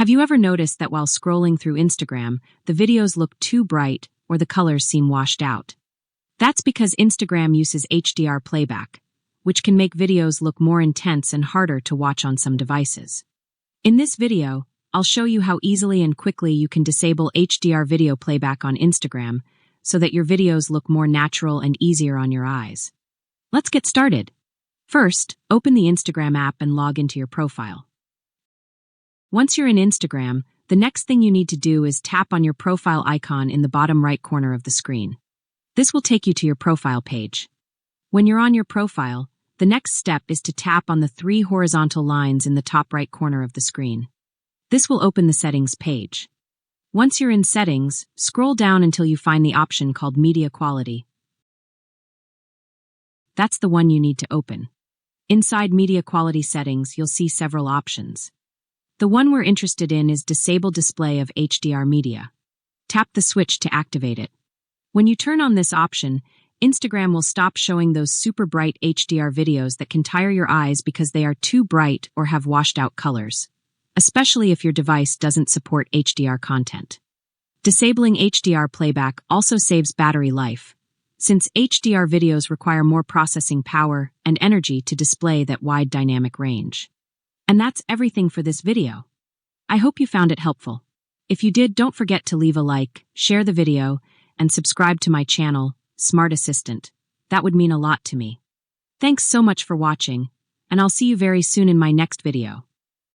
Have you ever noticed that while scrolling through Instagram, the videos look too bright or the colors seem washed out? That's because Instagram uses HDR playback, which can make videos look more intense and harder to watch on some devices. In this video, I'll show you how easily and quickly you can disable HDR video playback on Instagram so that your videos look more natural and easier on your eyes. Let's get started. First, open the Instagram app and log into your profile. Once you're in Instagram, the next thing you need to do is tap on your profile icon in the bottom right corner of the screen. This will take you to your profile page. When you're on your profile, the next step is to tap on the 3 horizontal lines in the top right corner of the screen. This will open the settings page. Once you're in settings, scroll down until you find the option called Media Quality. That's the one you need to open. Inside Media Quality settings, you'll see several options. The one we're interested in is Disable Display of HDR Media. Tap the switch to activate it. When you turn on this option, Instagram will stop showing those super bright HDR videos that can tire your eyes because they are too bright or have washed out colors, especially if your device doesn't support HDR content. Disabling HDR playback also saves battery life, since HDR videos require more processing power and energy to display that wide dynamic range. And that's everything for this video. I hope you found it helpful. If you did, don't forget to leave a like, share the video, and subscribe to my channel, Smart Assistant. That would mean a lot to me. Thanks so much for watching, and I'll see you very soon in my next video.